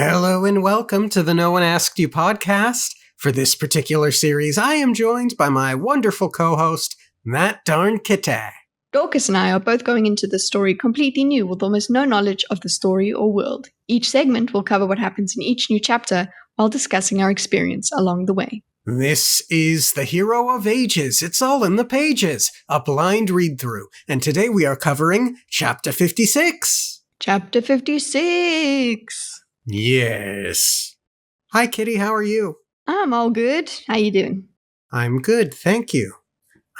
Hello and welcome to the No One Asked You podcast. For this particular series, I am joined by my wonderful co-host, Matt Darn Kitty. Dorkus and I are both going into this story completely new with almost no knowledge of the story or world. Each segment will cover what happens in each new chapter while discussing our experience along the way. This is The Hero of Ages. It's all in the pages, a blind read-through. And today we are covering Chapter 56. Chapter 56. Yes. Hi, Kitty. How are you? I'm all good. How you doing? I'm good, thank you.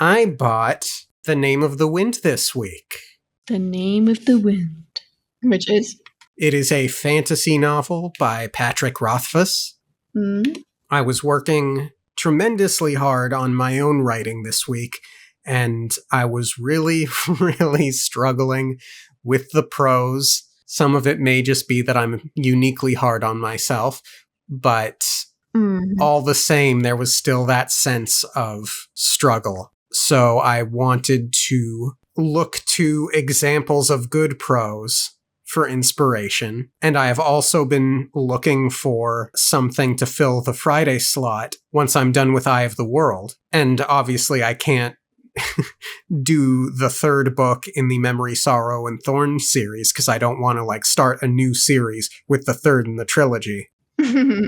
I bought The Name of the Wind this week. The Name of the Wind. Which is? It is a fantasy novel by Patrick Rothfuss. I was working tremendously hard on my own writing this week, and I was really, really struggling with the prose. Some of it may just be that I'm uniquely hard on myself, but all the same, there was still that sense of struggle. So I wanted to look to examples of good prose for inspiration. And I have also been looking for something to fill the Friday slot once I'm done with Eye of the World. And obviously I can't do the third book in the Memory, Sorrow, and Thorn series because I don't want to start a new series with the third in the trilogy.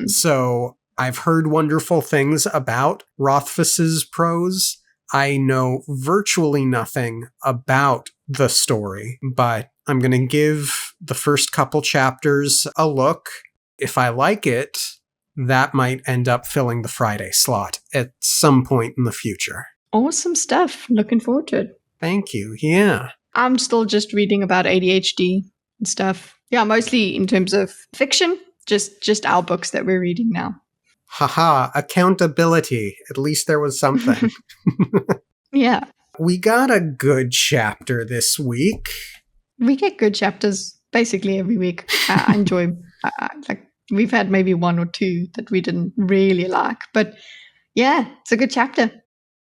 So I've heard wonderful things about Rothfuss's prose. I know virtually nothing about the story, but I'm going to give the first couple chapters a look. If I like it, that might end up filling the Friday slot at some point in the future. Awesome stuff. Looking forward to it. Thank you. Yeah. I'm still just reading about ADHD and stuff. Yeah, mostly in terms of fiction. Just our books that we're reading now. Haha, accountability. At least there was something. Yeah. We got a good chapter this week. We get good chapters basically every week. I enjoy, we've had maybe one or two that we didn't really like, but yeah, it's a good chapter.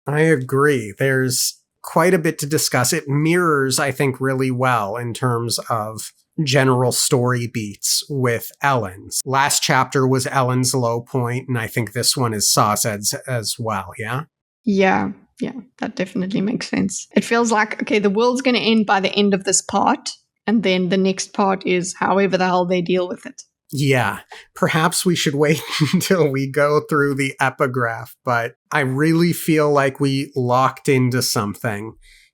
I agree. There's quite a bit to discuss. It mirrors, I think, really well in terms of general story beats with Ellen's. Last chapter was Ellen's low point, and I think this one is Sazed's as well, yeah? Yeah, that definitely makes sense. It feels like, okay, the world's going to end by the end of this part, and then the next part is however the hell they deal with it. Yeah, perhaps we should wait until we go through the epigraph, but I really feel like we locked into something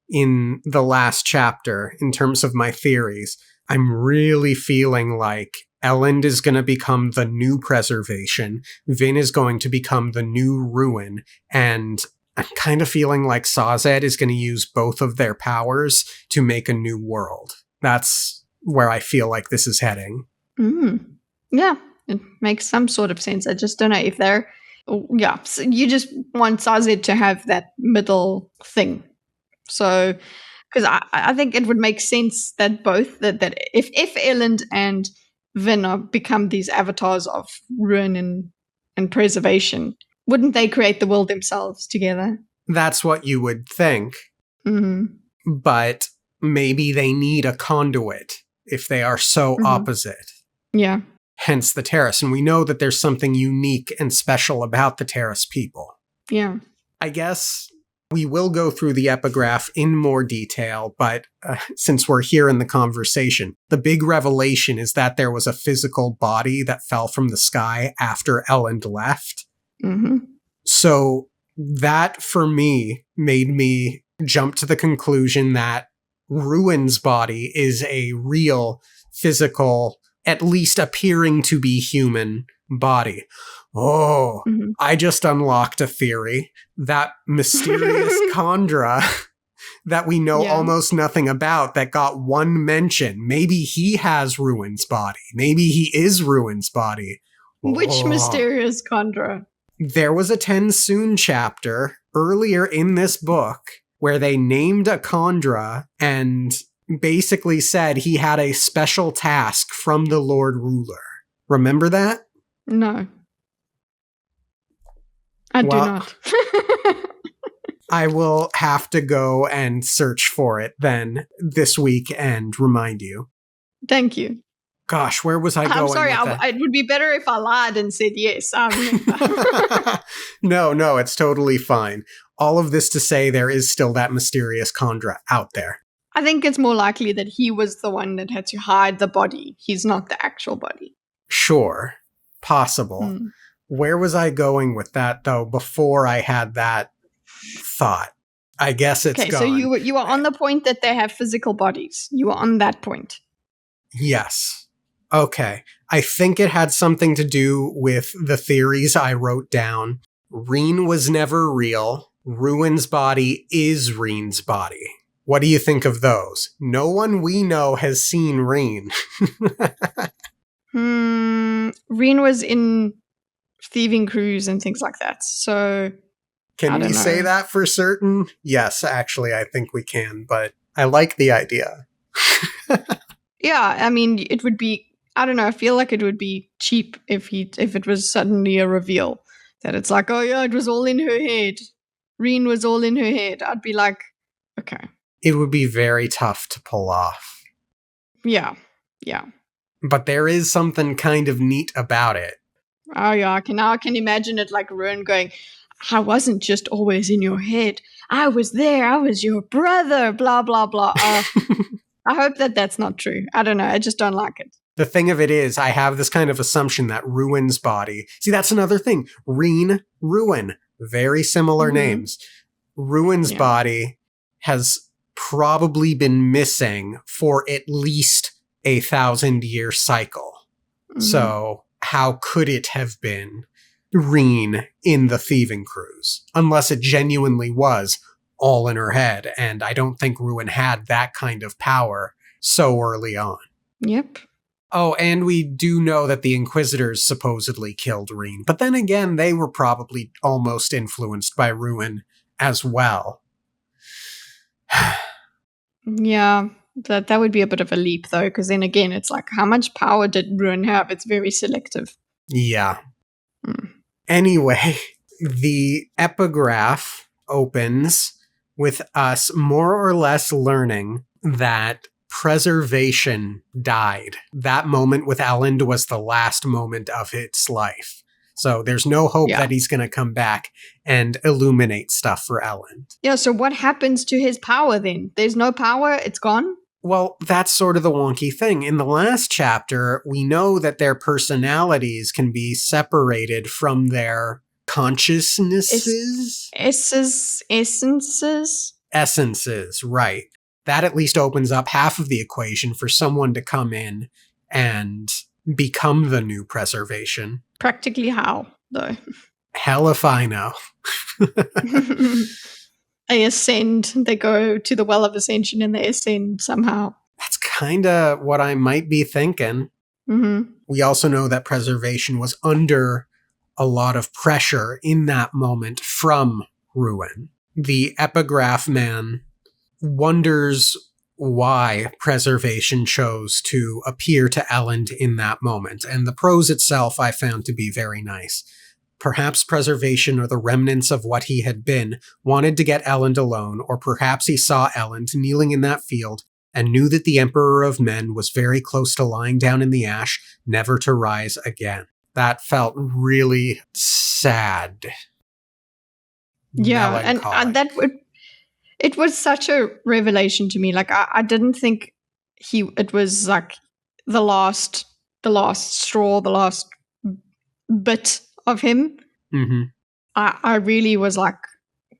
in the last chapter in terms of my theories. I'm really feeling like Elend is going to become the new preservation, Vin is going to become the new ruin, and I'm kind of feeling like Sazed is going to use both of their powers to make a new world. That's where I feel like this is heading. Yeah, it makes some sort of sense. I just don't know if they're... Yeah, so you just want Sazed to have that middle thing. So, because I think it would make sense that both, that if Elend and Vin become these avatars of ruin and preservation, wouldn't they create the world themselves together? That's what you would think. But maybe they need a conduit if they are so opposite. Yeah. Hence the Terrace. And we know that there's something unique and special about the Terrace people. Yeah. I guess we will go through the epigraph in more detail, but since we're here in the conversation, the big revelation is that there was a physical body that fell from the sky after Elend left. So that, for me, made me jump to the conclusion that Ruin's body is a real physical, at least appearing to be human body. Oh, I just unlocked a theory. That mysterious Khandra that we know almost nothing about that got one mention. Maybe he has Ruin's body. Maybe he is Ruin's body. Which mysterious Khandra? There was a Tensoon chapter earlier in this book where they named a Khandra and basically said he had a special task from the Lord Ruler. Remember that? No. I do not. I will have to go and search for it then this week and remind you. Thank you. Gosh, where was I going? I'm sorry, with that? it would be better if I lied and said yes. I remember. No, it's totally fine. All of this to say there is still that mysterious Kandra out there. I think it's more likely that he was the one that had to hide the body. He's not the actual body. Sure. Possible. Where was I going with that, though, before I had that thought? I guess it's gone. So you were on the point that they have physical bodies. You were on that point. Yes. Okay. I think it had something to do with the theories I wrote down. Reen was never real. Ruin's body is Reen's body. What do you think of those? No one we know has seen Reen. Reen was in thieving crews and things like that. So can we say that for certain? Yes, actually, I think we can, but I like the idea. Yeah, I mean, it would be, I don't know, I feel like it would be cheap if it was suddenly a reveal that it's like, oh yeah, it was all in her head. Reen was all in her head. I'd be like, okay. It would be very tough to pull off. Yeah. But there is something kind of neat about it. Oh yeah, I can imagine it like Ruin going, I wasn't just always in your head. I was there. I was your brother, blah, blah, blah. I hope that's not true. I don't know. I just don't like it. The thing of it is, I have this kind of assumption that Ruin's body... See, that's another thing. Reen, Ruin. Very similar names. Ruin's body has probably been missing for at least 1,000-year cycle. So how could it have been Reen in the thieving cruise? Unless it genuinely was all in her head, and I don't think Ruin had that kind of power so early on. Yep. Oh, and we do know that the Inquisitors supposedly killed Reen, but then again, they were probably almost influenced by Ruin as well. Yeah, that would be a bit of a leap, though, because then again, it's like, how much power did Ruin have? It's very selective. Yeah. Anyway, the epigraph opens with us more or less learning that preservation died. That moment with Elend was the last moment of its life. So there's no hope that he's going to come back and illuminate stuff for Elend. Yeah, so what happens to his power then? There's no power? It's gone? Well, that's sort of the wonky thing. In the last chapter, we know that their personalities can be separated from their consciousnesses? Essences? Essences, right. That at least opens up half of the equation for someone to come in and become the new preservation. Practically how, though? Hell if I know. They ascend, they go to the Well of Ascension and they ascend somehow. That's kind of what I might be thinking. We also know that preservation was under a lot of pressure in that moment from Ruin. The epigraph man wonders why preservation chose to appear to Elend in that moment, and the prose itself I found to be very nice. Perhaps preservation, or the remnants of what he had been, wanted to get Elend alone, or perhaps he saw Elend kneeling in that field and knew that the Emperor of Men was very close to lying down in the ash, never to rise again. That felt really sad. Yeah, and it was such a revelation to me. Like I didn't think it was like the last straw, the last bit of him. I really was like,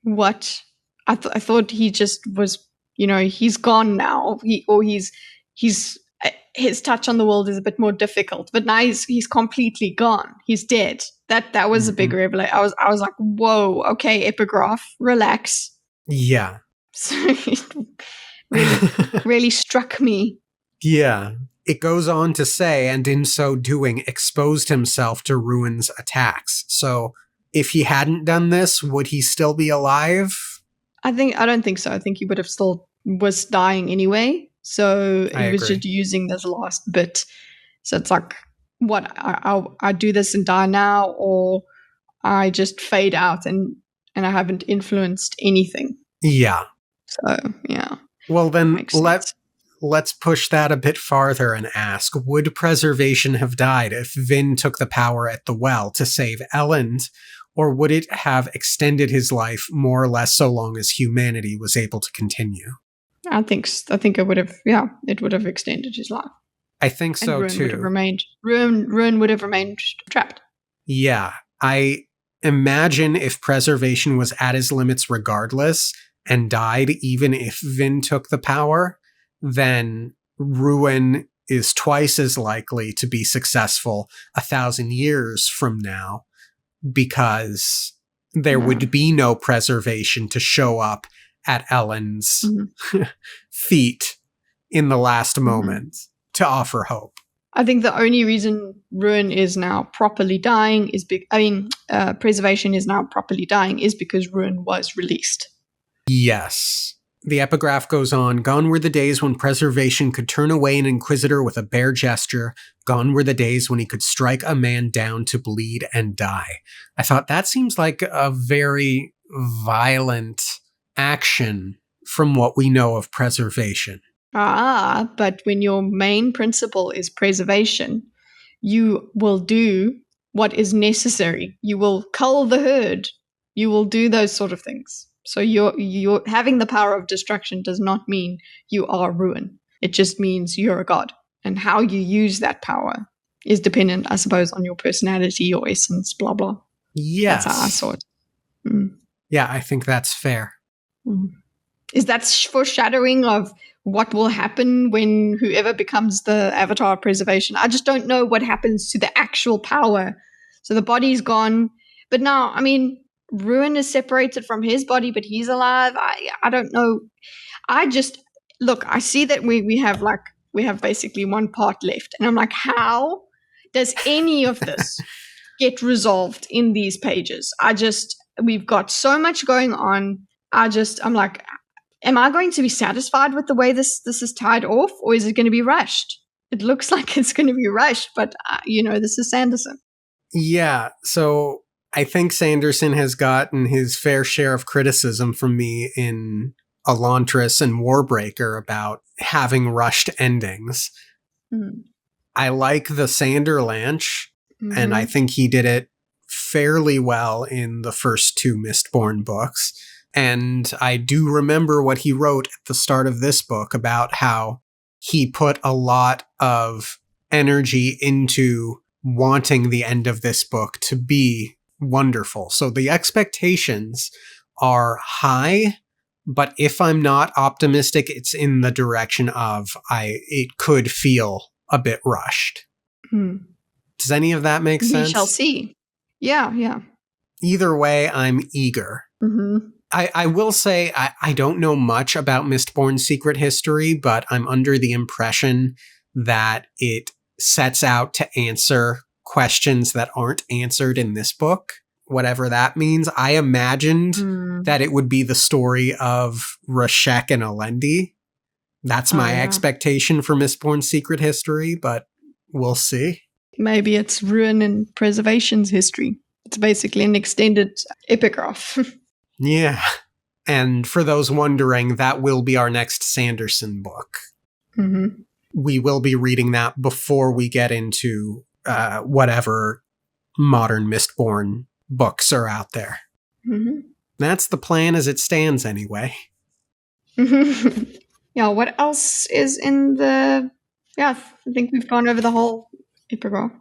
what? I thought he just was, he's gone now. His touch on the world is a bit more difficult, but now he's completely gone. He's dead. That was a big revelation. I was like, whoa, okay, epigraph, relax. Yeah. So it really struck me. Yeah. It goes on to say, and in so doing, exposed himself to Ruin's attacks. So if he hadn't done this, would he still be alive? I don't think so. I think he would have still was dying anyway. So he was just using this last bit. So it's like, what, I do this and die now, or I just fade out and I haven't influenced anything. Yeah. So, yeah. Well, then let's push that a bit farther and ask, would preservation have died if Vin took the power at the well to save Elend, or would it have extended his life more or less so long as humanity was able to continue? I think it would have, it would have extended his life. I think so, Ruin too. Would have remained, Ruin would have remained trapped. Yeah, I imagine if preservation was at his limits regardless and died even if Vin took the power, then Ruin is twice as likely to be successful 1,000 years from now, because there would be no preservation to show up at Elend's feet in the last moment to offer hope. I think the only reason Ruin is now properly dying is preservation is now properly dying is because Ruin was released. Yes. The epigraph goes on, "Gone were the days when preservation could turn away an inquisitor with a bare gesture. Gone were the days when he could strike a man down to bleed and die." I thought that seems like a very violent action from what we know of preservation. But when your main principle is preservation, you will do what is necessary. You will cull the herd. You will do those sort of things. So you're having the power of destruction does not mean you are Ruin. It just means you're a god. And how you use that power is dependent, I suppose, on your personality, your essence, blah, blah. Yes. That's how I saw it. Yeah, I think that's fair. Is that foreshadowing of what will happen when whoever becomes the avatar of preservation? I just don't know what happens to the actual power. So the body's gone. But now, Ruin is separated from his body, but he's alive. I don't know. I see that we have basically one part left. And I'm like, how does any of this get resolved in these pages? We've got so much going on. I'm like, am I going to be satisfied with the way this is tied off, or is it going to be rushed? It looks like it's going to be rushed, but this is Sanderson. Yeah, so I think Sanderson has gotten his fair share of criticism from me in Elantris and Warbreaker about having rushed endings. I like the Sanderlanche, and I think he did it fairly well in the first 2 Mistborn books. And I do remember what he wrote at the start of this book about how he put a lot of energy into wanting the end of this book to be wonderful. So the expectations are high, but if I'm not optimistic, it's in the direction of it could feel a bit rushed. Does any of that make sense? We shall see. Yeah. Either way, I'm eager. I will say I don't know much about Mistborn's secret history, but I'm under the impression that it sets out to answer questions that aren't answered in this book, whatever that means. I imagined that it would be the story of Rashek and Alendi. That's my expectation for Mistborn's secret history, but we'll see. Maybe it's Ruin and Preservation's history. It's basically an extended epigraph. Yeah. And for those wondering, that will be our next Sanderson book. We will be reading that before we get into whatever modern Mistborn books are out there. That's the plan as it stands anyway. Yeah, what else is in the... Yeah, I think we've gone over the whole epigraph.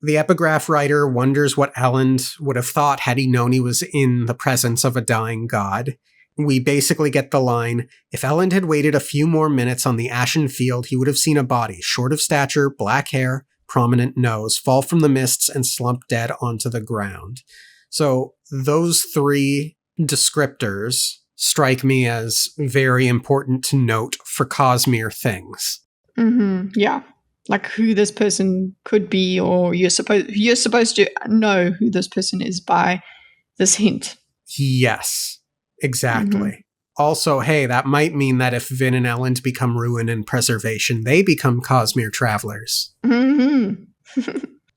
The epigraph writer wonders what Elend would have thought had he known he was in the presence of a dying god. We basically get the line, "If Elend had waited a few more minutes on the ashen field, he would have seen a body, short of stature, black hair, prominent nose, fall from the mists and slump dead onto the ground." So those 3 descriptors strike me as very important to note for Cosmere things. Yeah. Like who this person could be, or you're supposed to know who this person is by this hint. Yes, exactly. Also, hey, that might mean that if Vin and Elend become Ruin and Preservation, they become Cosmere travelers. Do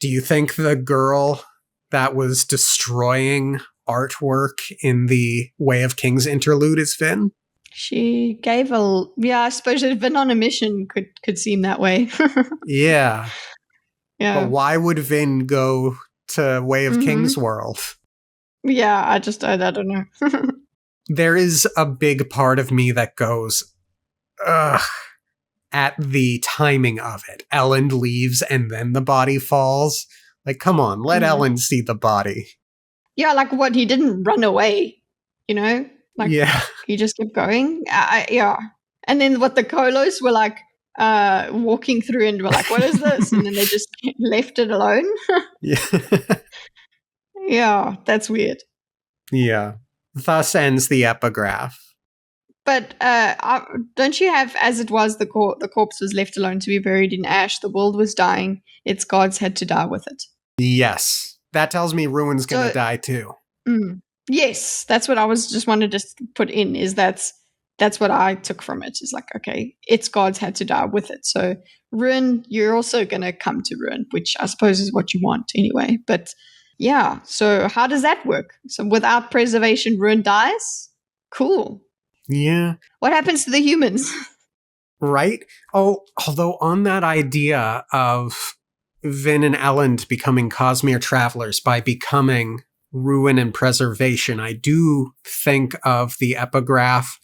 you think the girl that was destroying artwork in the Way of Kings interlude is Vin? She gave I suppose she'd been on a mission, could seem that way. Yeah. Yeah. But why would Vin go to Way of Kings World? Yeah, I don't know. There is a big part of me that goes, ugh, at the timing of it. Ellen leaves and then the body falls. Like, come on, let Ellen see the body. Yeah, like what? He didn't run away, you know? Like, yeah. He just kept going. Yeah. And then what the Colos were like walking through and were like, what is this? And then they just left it alone. Yeah. Yeah, that's weird. Yeah. Thus ends the epigraph. But don't you have, as it was, the corpse was left alone to be buried in ash, the world was dying, its gods had to die with it. Yes. That tells me Ruin's going to die too. Yes, that's what I was just wanted to put in, is that's what I took from it. Is like, okay, its gods had to die with it. So Ruin, you're also going to come to Ruin, which I suppose is what you want anyway. But yeah, so how does that work? So without preservation, Ruin dies? Cool. Yeah. What happens to the humans? Right? Oh, although on that idea of Vin and Ellen becoming Cosmere travelers by becoming Ruin and preservation, I do think of the epigraph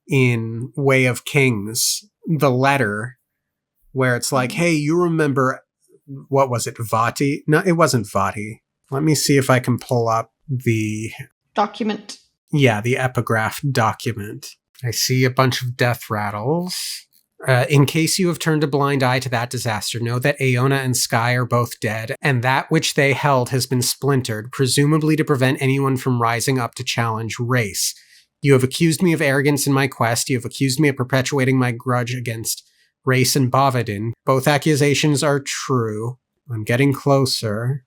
in Way of Kings, the letter, where it's like, hey, you remember, what was it, Vati? No, it wasn't Vati. Let me see if I can pull up the document. Yeah, the epigraph document. I see a bunch of death rattles. In case you have turned a blind eye to that disaster, know that Aona and Sky are both dead, and that which they held has been splintered, presumably to prevent anyone from rising up to challenge race. You have accused me of arrogance in my quest. You have accused me of perpetuating my grudge against Race and Bovidin. Both accusations are true. I'm getting closer.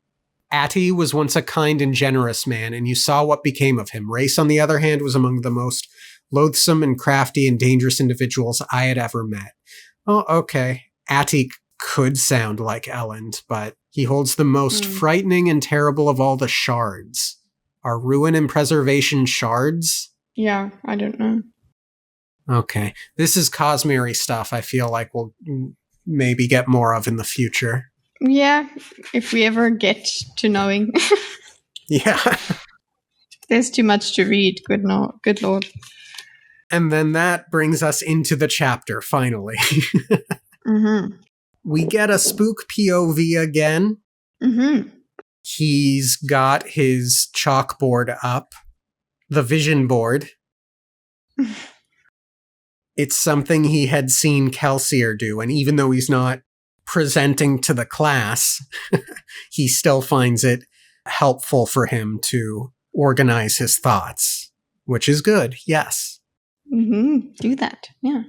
Ati was once a kind and generous man, and you saw what became of him. Race, on the other hand, was among the most loathsome and crafty and dangerous individuals I had ever met. Oh, okay. Ati could sound like Elend, but he holds the most frightening and terrible of all the shards. Are Ruin and Preservation shards? Yeah, I don't know. Okay. This is Cosmere stuff I feel like we'll maybe get more of in the future. Yeah, if we ever get to knowing. Yeah. There's too much to read. Good Lord. And then that brings us into the chapter, finally. We get a spook POV again. He's got his chalkboard up, the vision board. It's something he had seen Kelsier do, and even though he's not presenting to the class, he still finds it helpful for him to organize his thoughts, which is good, yes. Do that, yeah.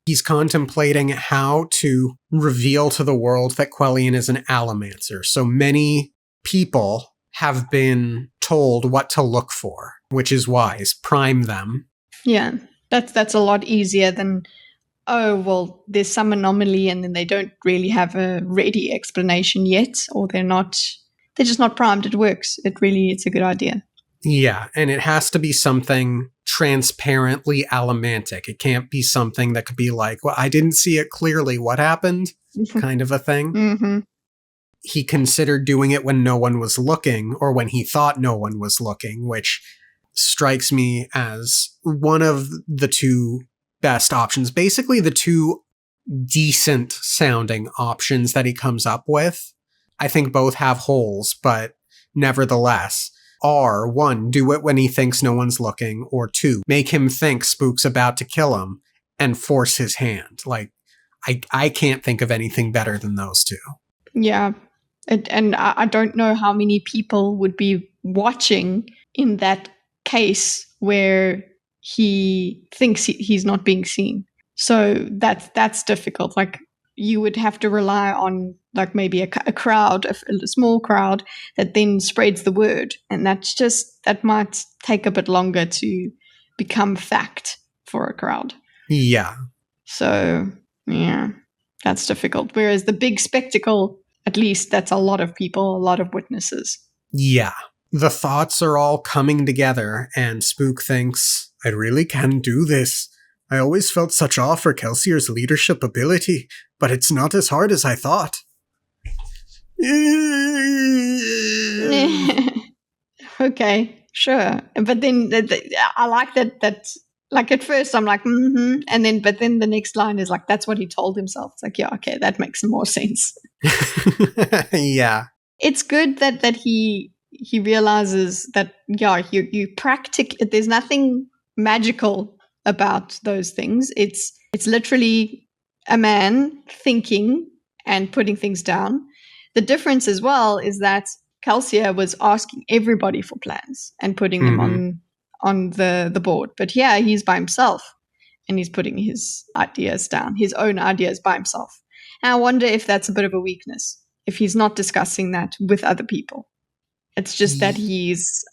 He's contemplating how to reveal to the world that Quellion is an allomancer. So many people have been told what to look for, which is wise. Prime them. Yeah, that's a lot easier than, oh, well, there's some anomaly and then they don't really have a ready explanation yet, or they're just not primed. It works. It's a good idea. Yeah, and it has to be something transparently allomantic. It can't be something that could be like, well, I didn't see it clearly. What happened? Kind of a thing. He considered doing it when no one was looking, or when he thought no one was looking, which strikes me as one of the two best options. Basically, the two decent sounding options that he comes up with. I think both have holes, but nevertheless, are 1, do it when he thinks no one's looking, or 2, make him think Spook's about to kill him and force his hand. Like, I can't think of anything better than those two. Yeah. And I don't know how many people would be watching in that case where he thinks he's not being seen. So that's difficult. Like, you would have to rely on like maybe a crowd, a small crowd that then spreads the word. And that might take a bit longer to become fact for a crowd. Yeah. So, yeah, that's difficult. Whereas the big spectacle, at least that's a lot of people, a lot of witnesses. Yeah. The thoughts are all coming together and Spook thinks, I really can do this. I always felt such awe for Kelsier's leadership ability, but it's not as hard as I thought. Okay, sure. But then I like that like at first I'm like, but then the next line is like, that's what he told himself. It's like, yeah, okay, that makes more sense. Yeah. It's good that he realizes that, yeah, you practically, there's nothing magical about those things. It's literally a man thinking and putting things down. The difference as well is that Kelsier was asking everybody for plans and putting them on the board. But here he's by himself and he's putting his ideas down, his own ideas by himself. And I wonder if that's a bit of a weakness, if he's not discussing that with other people. It's just that he's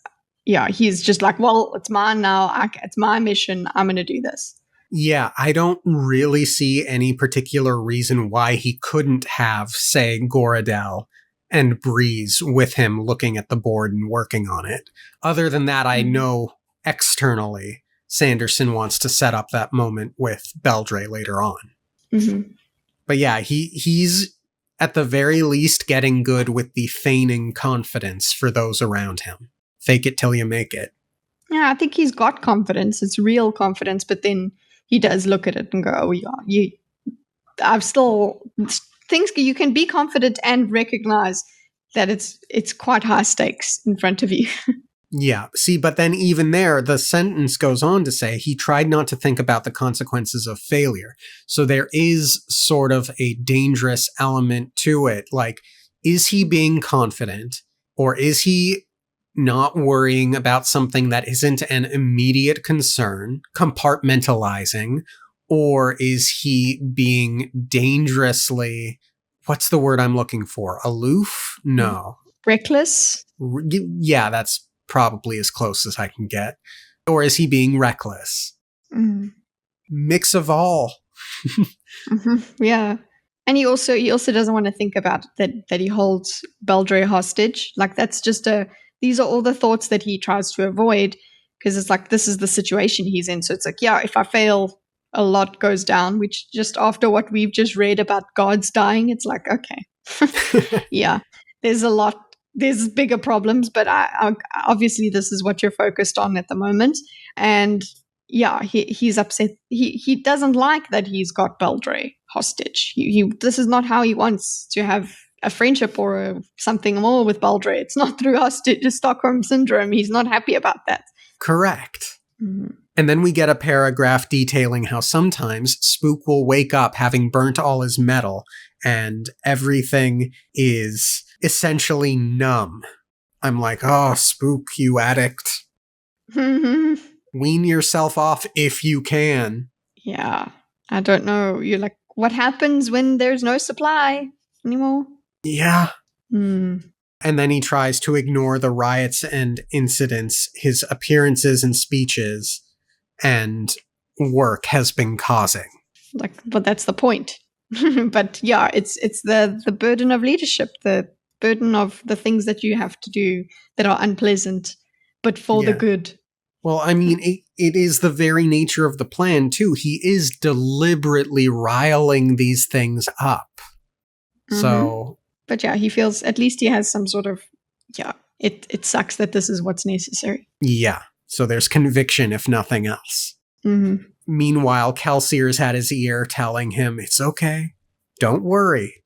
just like, well, it's mine now. It's my mission. I'm going to do this. Yeah, I don't really see any particular reason why he couldn't have, say, Goradel and Breeze with him looking at the board and working on it. Other than that, I know externally Sanderson wants to set up that moment with Beldre later on. Mm-hmm. But yeah, he's at the very least getting good with the feigning confidence for those around him. Fake it till you make it. Yeah, I think he's got confidence. It's real confidence, but then he does look at it and go, oh, yeah, you can be confident and recognize that it's quite high stakes in front of you. Yeah. See, but then even there, the sentence goes on to say he tried not to think about the consequences of failure. So there is sort of a dangerous element to it. Like, is he being confident, or is he not worrying about something that isn't an immediate concern, compartmentalizing, or is he being dangerously, what's the word I'm looking for? Aloof? No. Reckless? Yeah, that's probably as close as I can get. Or is he being reckless? Mix of all. Yeah. And he also doesn't want to think about that he holds Beldre hostage. Like, that's just these are all the thoughts that he tries to avoid, because it's like, this is the situation he's in. So it's like, yeah, if I fail, a lot goes down, which just after what we've just read about gods dying, it's like, okay. Yeah, there's bigger problems, but I obviously this is what you're focused on at the moment. And yeah, he's upset. He doesn't like that he's got Beldre hostage. This is not how he wants to have a friendship or something more with Beldre. It's not through Stockholm Syndrome. He's not happy about that. Correct. And then we get a paragraph detailing how sometimes Spook will wake up having burnt all his metal and everything is essentially numb. I'm like, oh, Spook, you addict. Wean yourself off if you can. Yeah. I don't know. You're like, what happens when there's no supply anymore? Yeah. And then he tries to ignore the riots and incidents his appearances and speeches and work has been causing. Like, but that's the point. But yeah, it's the burden of leadership, the burden of the things that you have to do that are unpleasant, but for the good. Well, I mean, it is the very nature of the plan, too. He is deliberately riling these things up. So... But yeah, he feels, at least he has some sort of, it sucks that this is what's necessary. Yeah, so there's conviction, if nothing else. Meanwhile, Kelsier's had his ear telling him, it's okay. Don't worry.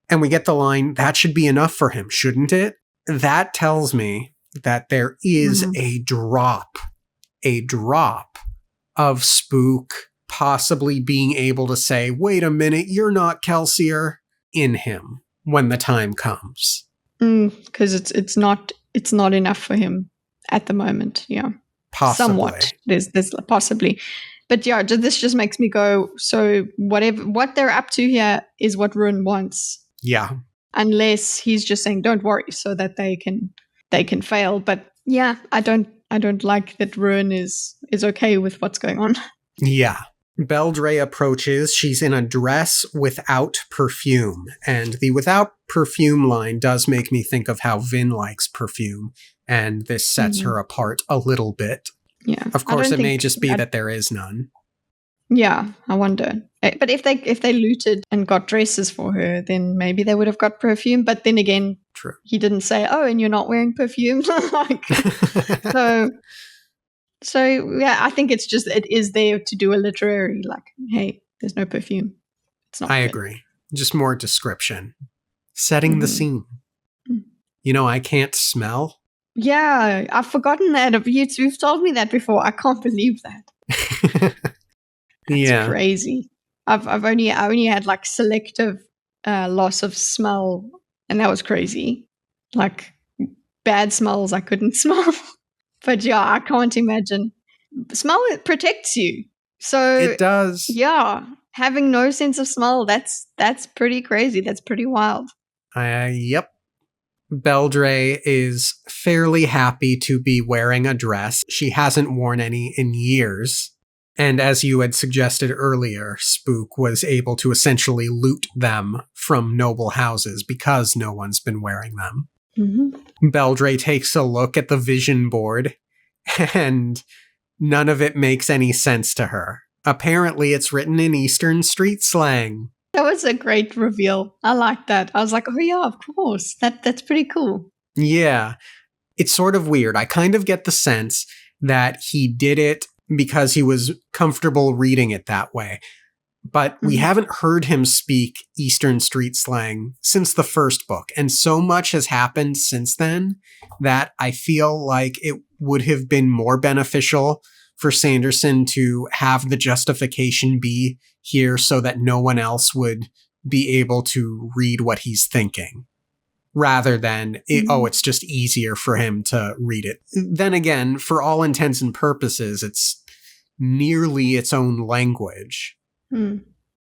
And we get the line, that should be enough for him, shouldn't it? That tells me that there is a drop of Spook possibly being able to say, wait a minute, you're not Kelsier, in him when the time comes. Because it's not enough for him at the moment. Yeah, possibly. Somewhat. There's possibly, but yeah, this just makes me go. So what they're up to here is what Rune wants. Yeah. Unless he's just saying, "Don't worry," so that they can fail. But yeah, I don't like that Rune is okay with what's going on. Yeah. Beldre approaches. She's in a dress without perfume. And the without perfume line does make me think of how Vin likes perfume. And this sets her apart a little bit. Yeah. Of course, it may just be that there is none. Yeah, I wonder. But if they looted and got dresses for her, then maybe they would have got perfume. But then again, True. He didn't say, "Oh, and you're not wearing perfume." Like, so yeah, I think it is there to do a literary, like, hey, there's no perfume. It's not. I agree. Just more description, setting the scene. I can't smell. Yeah, I've forgotten that. You've told me that before. I can't believe that. That's crazy. I only had like selective loss of smell, and that was crazy. Like bad smells I couldn't smell. But yeah, I can't imagine. Smell, it protects you. So it does. Yeah, having no sense of smell, that's pretty crazy. That's pretty wild. Yep. Beldre is fairly happy to be wearing a dress. She hasn't worn any in years. And as you had suggested earlier, Spook was able to essentially loot them from noble houses because no one's been wearing them. Mm-hmm. Beldre takes a look at the vision board, and none of it makes any sense to her. Apparently, it's written in Eastern street slang. That was a great reveal. I like that. I was like, oh yeah, of course. That's pretty cool. Yeah. It's sort of weird. I kind of get the sense that he did it because he was comfortable reading it that way. But we haven't heard him speak Eastern street slang since the first book. And so much has happened since then that I feel like it would have been more beneficial for Sanderson to have the justification be here so that no one else would be able to read what he's thinking, rather than, it's just easier for him to read it. Then again, for all intents and purposes, it's nearly its own language.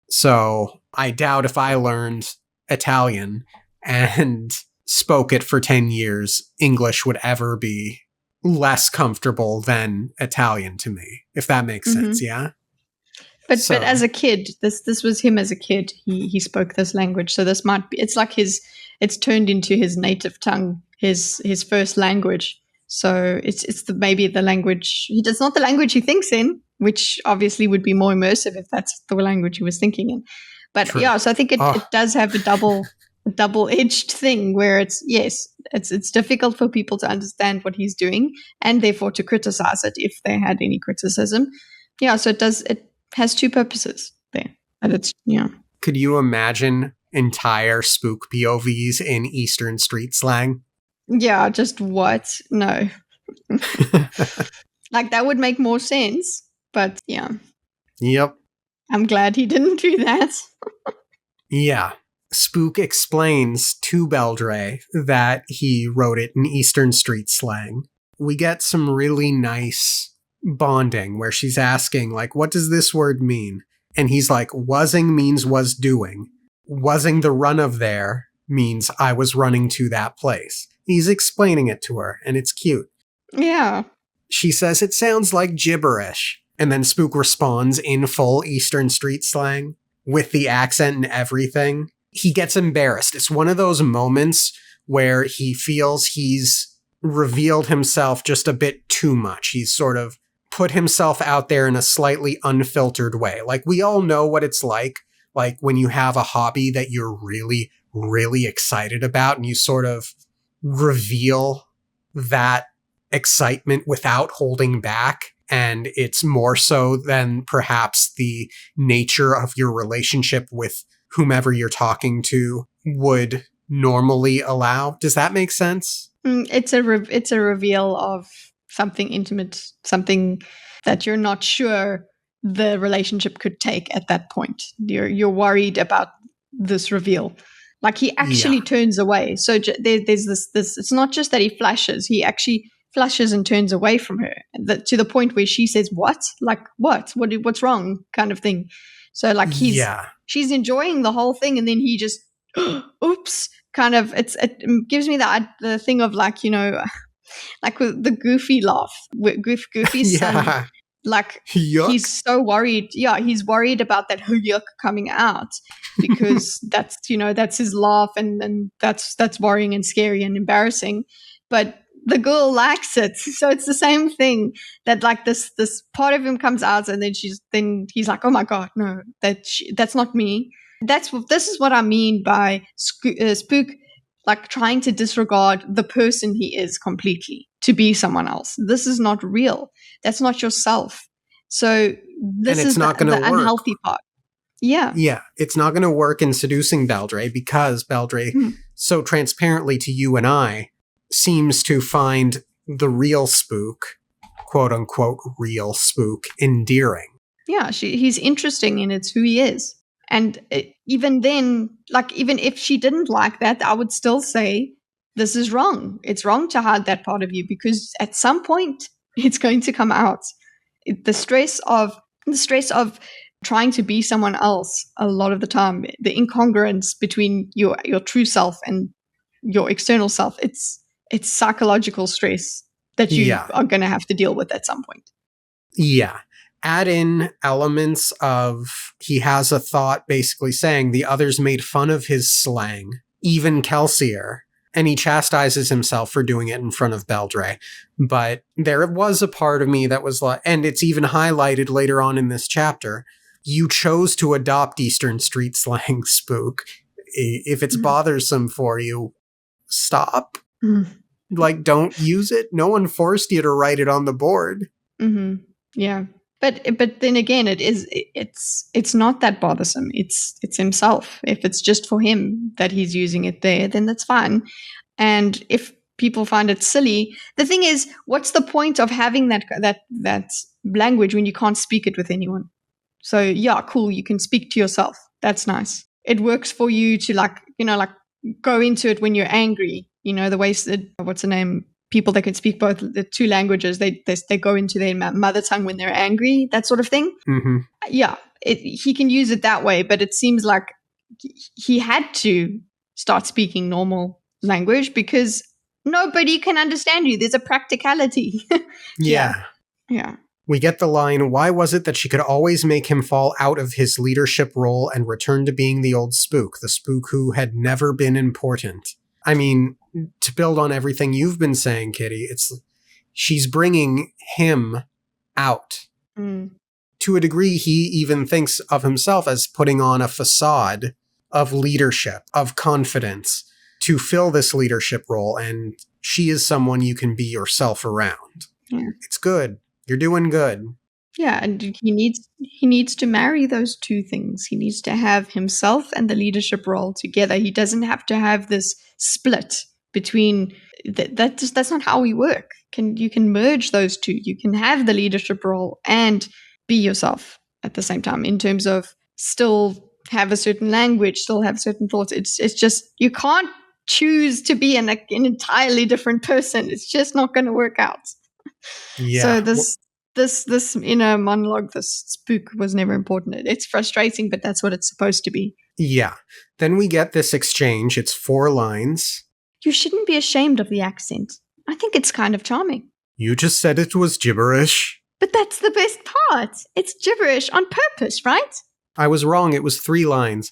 So I doubt if I learned Italian and spoke it for 10 years, English would ever be less comfortable than Italian to me, if that makes sense, yeah? But as a kid, this was him as a kid. He spoke this language, so this might be. It's like it's turned into his native tongue, his first language. So it's maybe the language. It's not the language he thinks in, which obviously would be more immersive if that's the language he was thinking in. But True. Yeah, so I think it does have a double-edged thing where it's difficult for people to understand what he's doing and therefore to criticize it if they had any criticism. Yeah, so it has two purposes there. And it's Could you imagine entire Spook POVs in Eastern street slang? Yeah, just what? No. Like that would make more sense, but yeah. Yep. I'm glad he didn't do that. Yeah. Spook explains to Beldre that he wrote it in Eastern street slang. We get some really nice bonding where she's asking, like, what does this word mean? And he's like, wasing means was doing. Wasing the run of there means I was running to that place. He's explaining it to her, and it's cute. Yeah. She says it sounds like gibberish. And then Spook responds in full Eastern street slang with the accent and everything. He gets embarrassed. It's one of those moments where he feels he's revealed himself just a bit too much. He's sort of put himself out there in a slightly unfiltered way. Like, we all know what it's like when you have a hobby that you're really, really excited about and you sort of reveal that excitement without holding back. And it's more so than perhaps the nature of your relationship with whomever you're talking to would normally allow. Does that make sense? It's a reveal of something intimate, something that you're not sure the relationship could take at that point. You're worried about this reveal. Like he actually turns away. So there's this. It's not just that he flashes. He actually flashes and turns away from her to the point where she says, "What? Like what? What's wrong?" kind of thing. So like she's enjoying the whole thing, and then he just, oops, kind of. It gives me the thing of like, like with the Goofy laugh, Goofy's son. Like yuck. He's so worried. Yeah, he's worried about that yuck coming out because that's his laugh, and that's worrying and scary and embarrassing. But the girl likes it. So it's the same thing that like this part of him comes out, and then he's like, oh my God, no, that's not me. This is what I mean by Spook, like trying to disregard the person he is completely to be someone else. This is not real. That's not yourself. So this is the unhealthy part. Yeah. Yeah. It's not going to work in seducing Beldre because Beldre, so transparently to you and I, seems to find the real Spook, quote unquote, real Spook, endearing. Yeah. He's interesting and it's who he is. And even then, like, even if she didn't like that, I would still say, this is wrong. It's wrong to hide that part of you because at some point it's going to come out. The stress of trying to be someone else a lot of the time, the incongruence between your true self and your external self, it's psychological stress that you are going to have to deal with at some point. Yeah. Add in elements of he has a thought basically saying the others made fun of his slang, even Kelsier, and he chastises himself for doing it in front of Beldre. But there was a part of me that was like, and it's even highlighted later on in this chapter, you chose to adopt Eastern Street slang, Spook. If it's bothersome for you, stop. Like, don't use it. No one forced you to write it on the board. Yeah. But then again, it's not that bothersome. It's himself. If it's just for him that he's using it there, then that's fine. And if people find it silly, the thing is, what's the point of having that language when you can't speak it with anyone? So yeah, cool. You can speak to yourself. That's nice. It works for you to like go into it when you're angry. You know, the ways that, what's the name? People that can speak both the two languages, they go into their mother tongue when they're angry, that sort of thing. Yeah, he can use it that way, but it seems like he had to start speaking normal language because nobody can understand you. There's a practicality. Yeah. We get the line, why was it that she could always make him fall out of his leadership role and return to being the old Spook, the Spook who had never been important? I mean, to build on everything you've been saying, Kitty, she's bringing him out. To a degree, he even thinks of himself as putting on a facade of leadership, of confidence, to fill this leadership role, and she is someone you can be yourself around. Yeah. It's good. You're doing good. Yeah, and he needs to marry those two things. He needs to have himself and the leadership role together. He doesn't have to have this split between that's not how we work. You can merge those two. You can have the leadership role and be yourself at the same time in terms of still have a certain language, still have certain thoughts. It's just you can't choose to be an entirely different person. It's just not going to work out. Yeah. So this inner monologue, this Spook was never important. It's frustrating, but that's what it's supposed to be. Yeah. Then we get this exchange. It's 4 lines. You shouldn't be ashamed of the accent. I think it's kind of charming. You just said it was gibberish. But that's the best part. It's gibberish on purpose, right? I was wrong. It was 3 lines.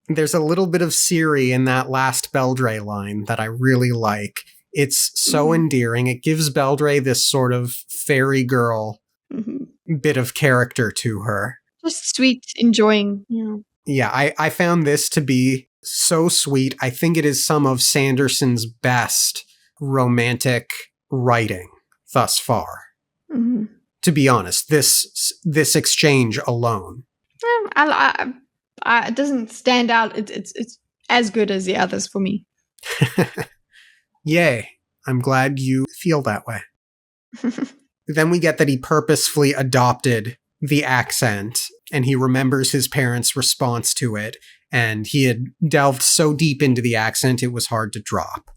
There's a little bit of Siri in that last Beldre line that I really like. It's so endearing. It gives Beldre this sort of fairy girl bit of character to her. Just sweet, enjoying. Yeah, I found this to be so sweet. I think it is some of Sanderson's best romantic writing thus far. To be honest, this exchange alone. It doesn't stand out. It's as good as the others for me. Yay. I'm glad you feel that way. Then we get that he purposefully adopted the accent, and he remembers his parents' response to it, and he had delved so deep into the accent it was hard to drop.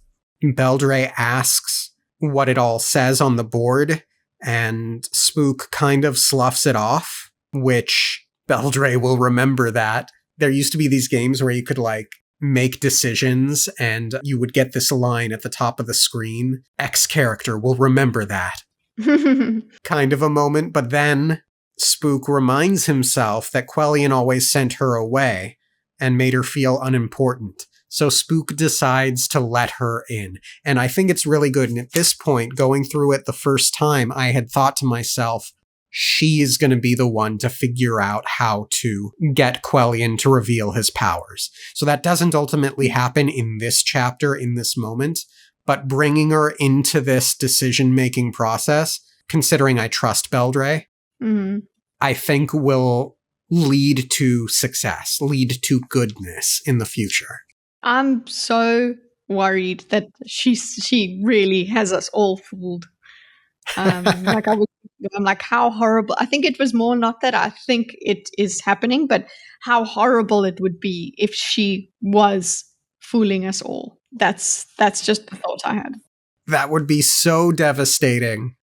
Beldre asks what it all says on the board, and Spook kind of sloughs it off, which Beldre will remember that. There used to be these games where you could, make decisions, and you would get this line at the top of the screen. X character will remember that. Kind of a moment, but then Spook reminds himself that Quellion always sent her away and made her feel unimportant. So Spook decides to let her in. And I think it's really good. And at this point, going through it the first time, I had thought to myself, she is going to be the one to figure out how to get Quellion to reveal his powers. So that doesn't ultimately happen in this chapter, in this moment, but bringing her into this decision-making process, considering I trust Beldre, I think will lead to success, lead to goodness in the future. I'm so worried that she really has us all fooled. I'm like, how horrible. I think it was more not that I think it is happening, but how horrible it would be if she was fooling us all. That's just the thought I had. That would be so devastating.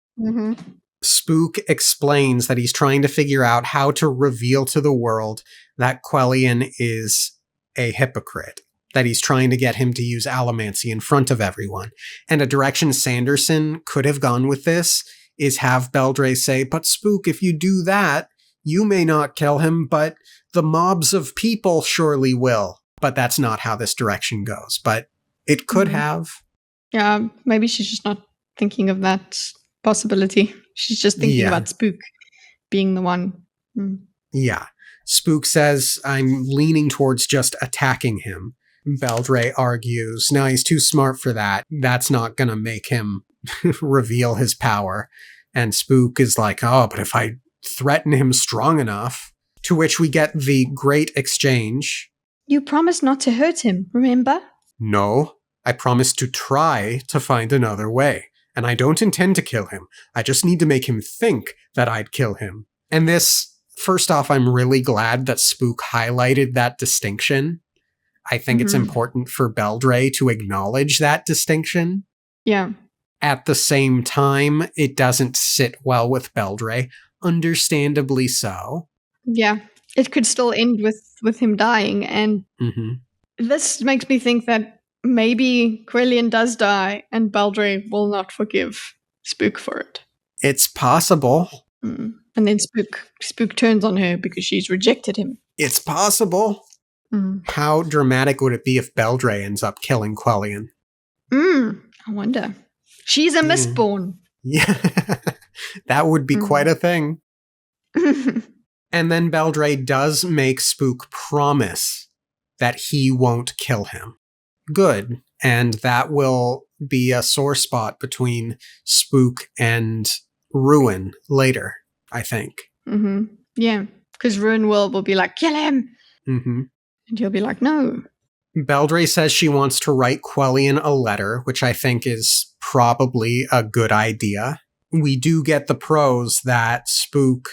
Spook explains that he's trying to figure out how to reveal to the world that Quellion is a hypocrite, that he's trying to get him to use allomancy in front of everyone. And a direction Sanderson could have gone with this is have Beldre say, but Spook, if you do that, you may not kill him, but the mobs of people surely will. But that's not how this direction goes. But it could have. Yeah, maybe she's just not thinking of that possibility. She's just thinking about Spook being the one. Yeah. Spook says, I'm leaning towards just attacking him. Beldre argues, no, he's too smart for that. That's not going to make him reveal his power. And Spook is like, oh, but if I threaten him strong enough, to which we get the great exchange. You promised not to hurt him, remember? No, I promised to try to find another way. And I don't intend to kill him. I just need to make him think that I'd kill him. And this, first off, I'm really glad that Spook highlighted that distinction. I think it's important for Beldre to acknowledge that distinction. Yeah. At the same time, it doesn't sit well with Beldre, understandably so. Yeah, it could still end with him dying, and this makes me think that maybe Quellion does die, and Beldre will not forgive Spook for it. It's possible. And then Spook turns on her because she's rejected him. It's possible. How dramatic would it be if Beldre ends up killing Quellion? I wonder. She's a Mistborn. Yeah, that would be quite a thing. And then Beldre does make Spook promise that he won't kill him. Good. And that will be a sore spot between Spook and Ruin later, I think. Yeah, because Ruin will be like, kill him! And he'll be like, no. Beldre says she wants to write Quellion a letter, which I think is probably a good idea. We do get the prose that Spook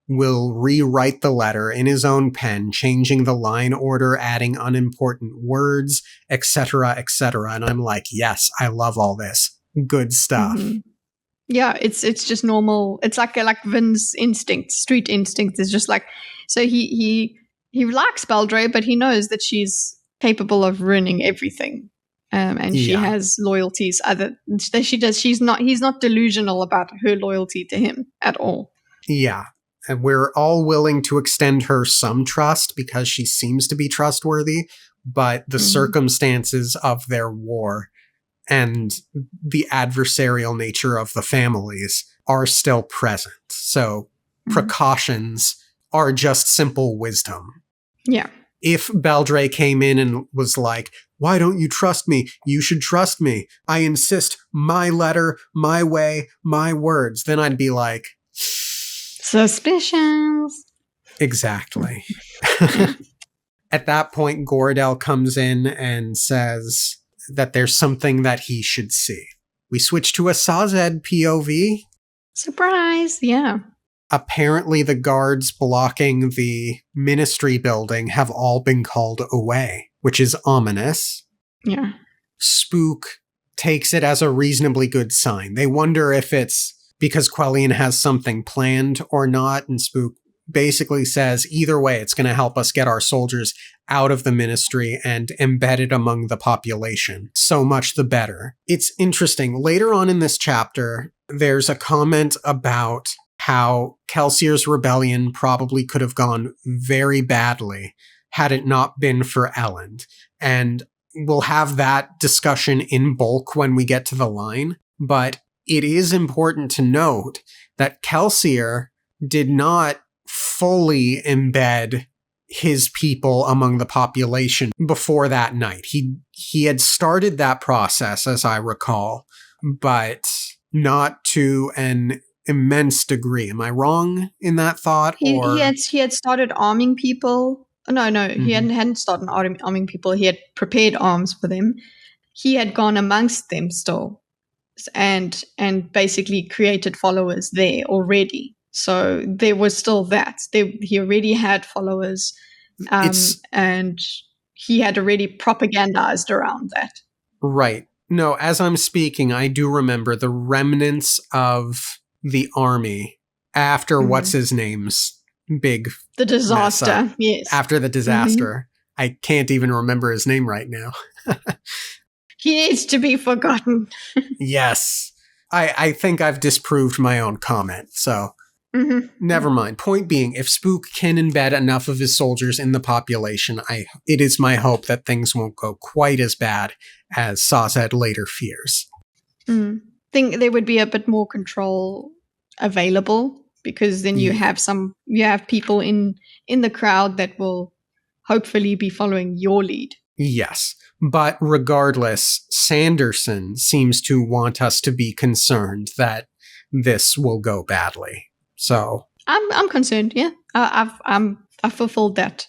will rewrite the letter in his own pen, changing the line order, adding unimportant words, etc., etc. And I'm like, yes, I love all this. Good stuff. Yeah, it's just normal. It's like Vin's instinct, street instinct is just like, so he likes Beldre, but he knows that she's capable of ruining everything. And she has loyalties he's not delusional about her loyalty to him at all. Yeah. And we're all willing to extend her some trust because she seems to be trustworthy, but the circumstances of their war and the adversarial nature of the families are still present. So precautions are just simple wisdom. Yeah. If Beldre came in and was like, why don't you trust me? You should trust me. I insist, my letter, my way, my words. Then I'd be like, suspicions. Exactly. At that point, Gordell comes in and says that there's something that he should see. We switch to a Sazed POV. Surprise, yeah. Apparently the guards blocking the ministry building have all been called away, which is ominous. Yeah. Spook takes it as a reasonably good sign. They wonder if it's because Quellion has something planned or not, and Spook basically says, either way, it's going to help us get our soldiers out of the ministry and embedded among the population. So much the better. It's interesting. Later on in this chapter, there's a comment about how Kelsier's rebellion probably could have gone very badly had it not been for Elend. And we'll have that discussion in bulk when we get to the line, but it is important to note that Kelsier did not fully embed his people among the population before that night. He had started that process, as I recall, but not to an immense degree. Am I wrong in that thought? He had started arming people. No, he hadn't started arming people. He had prepared arms for them. He had gone amongst them still, and basically created followers there already. So there was still that. He already had followers, and he had already propagandized around that. Right. No, as I'm speaking, I do remember the remnants of the army after what's his name's big the disaster. Yes. After the disaster. I can't even remember his name right now. He needs to be forgotten. Yes. I think I've disproved my own comment, so never mind. Point being, if Spook can embed enough of his soldiers in the population, it is my hope that things won't go quite as bad as Sazed later fears. Think there would be a bit more control available, because then you have people in the crowd that will hopefully be following your lead. Yes. But regardless, Sanderson seems to want us to be concerned that this will go badly. So I'm concerned. Yeah, I've fulfilled that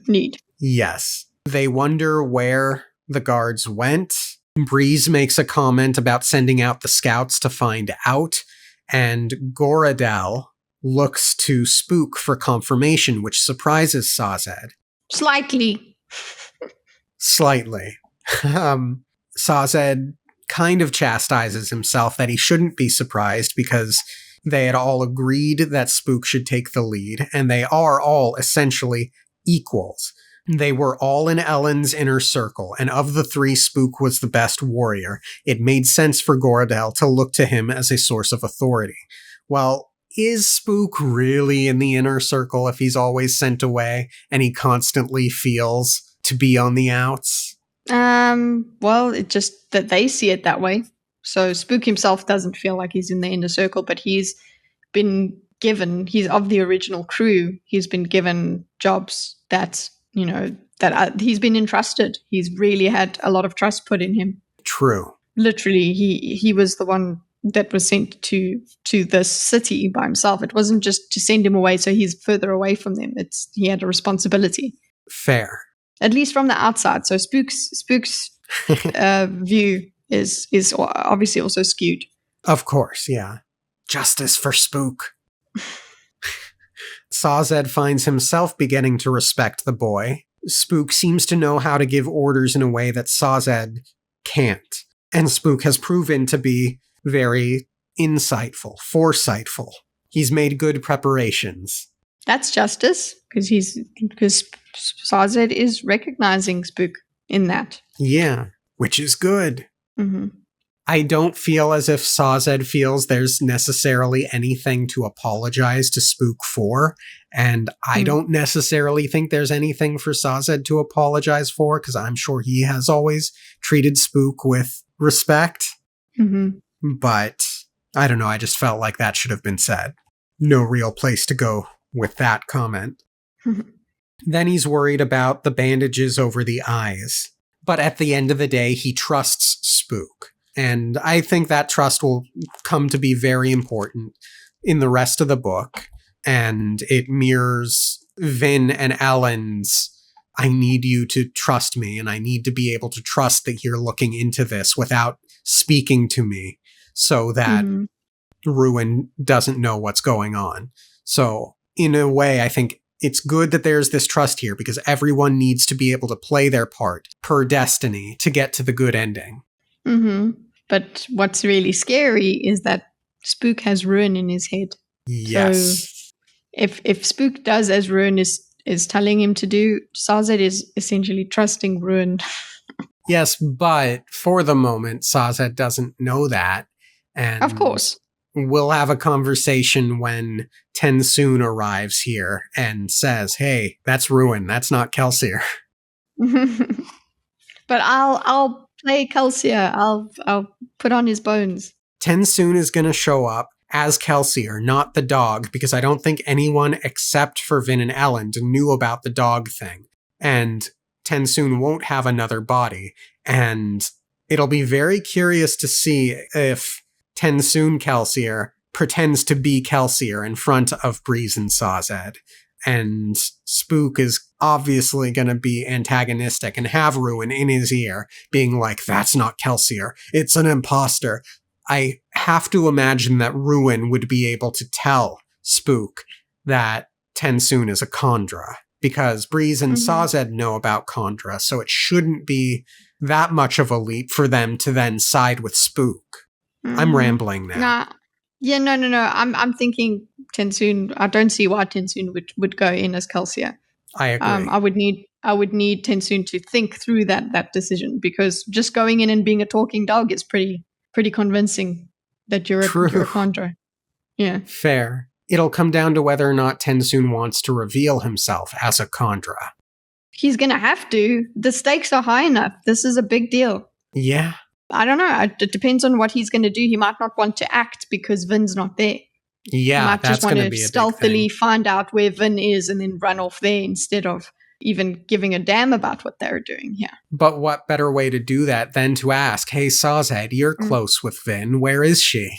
need. Yes. They wonder where the guards went. Breeze makes a comment about sending out the scouts to find out, and Goradel looks to Spook for confirmation, which surprises Sazed. Slightly. Sazed kind of chastises himself that he shouldn't be surprised, because they had all agreed that Spook should take the lead, and they are all essentially equals. They were all in Ellen's inner circle, and of the three, Spook was the best warrior. It made sense for Goradel to look to him as a source of authority. Well, is Spook really in the inner circle if he's always sent away, and he constantly feels to be on the outs? Well, it's just that they see it that way. So Spook himself doesn't feel like he's in the inner circle, but he's of the original crew. He's been given jobs that he's been entrusted. He's really had a lot of trust put in him. True. Literally, he was the one that was sent to this city by himself. It wasn't just to send him away so he's further away from them. He had a responsibility. Fair. At least from the outside. So Spook's view is obviously also skewed. Of course, yeah. Justice for Spook. Sazed finds himself beginning to respect the boy. Spook seems to know how to give orders in a way that Sazed can't. And Spook has proven to be very insightful, foresightful. He's made good preparations. That's justice, because Sazed is recognizing Spook in that. Yeah, which is good. I don't feel as if Sazed feels there's necessarily anything to apologize to Spook for, and I don't necessarily think there's anything for Sazed to apologize for, because I'm sure he has always treated Spook with respect. But I don't know, I just felt like that should have been said. No real place to go with that comment. Then he's worried about the bandages over the eyes. But at the end of the day, he trusts Spook. And I think that trust will come to be very important in the rest of the book. And it mirrors Vin and Ellen's, I need you to trust me, and I need to be able to trust that you're looking into this without speaking to me, so that Ruin doesn't know what's going on. So in a way, I think it's good that there's this trust here, because everyone needs to be able to play their part per destiny to get to the good ending. But what's really scary is that Spook has Ruin in his head. Yes. So if Spook does as Ruin is telling him to do, Sazed is essentially trusting Ruin. Yes, but for the moment, Sazed doesn't know that. And of course. We'll have a conversation when Tensoon arrives here and says, hey, that's Ruin, that's not Kelsier. But I'll play Kelsier. I'll put on his bones. Tensoon is going to show up as Kelsier, not the dog, because I don't think anyone except for Vin and Elend knew about the dog thing. And Tensoon won't have another body. And it'll be very curious to see if Tensoon Kelsier pretends to be Kelsier in front of Breeze and Sazed. And Spook is obviously going to be antagonistic and have Ruin in his ear, being like, that's not Kelsier, it's an imposter. I have to imagine that Ruin would be able to tell Spook that Tensoon is a Khandra, because Breeze and Sazed know about Khandra, so it shouldn't be that much of a leap for them to then side with Spook. I'm rambling now. Nah. Yeah, no. I'm thinking Tensoon. I don't see why Tensoon would go in as Kelsier. I agree. I would need Tensoon to think through that decision, because just going in and being a talking dog is pretty convincing that you're a Khandra. Yeah. Fair. It'll come down to whether or not Tensoon wants to reveal himself as a Khandra. He's going to have to. The stakes are high enough. This is a big deal. Yeah. I don't know. It depends on what he's going to do. He might not want to act because Vin's not there. Yeah, he might that's just want to to be stealthily find out where Vin is and then run off there instead of even giving a damn about what they're doing here. But what better way to do that than to ask, hey, Sazed, you're close with Vin. Where is she?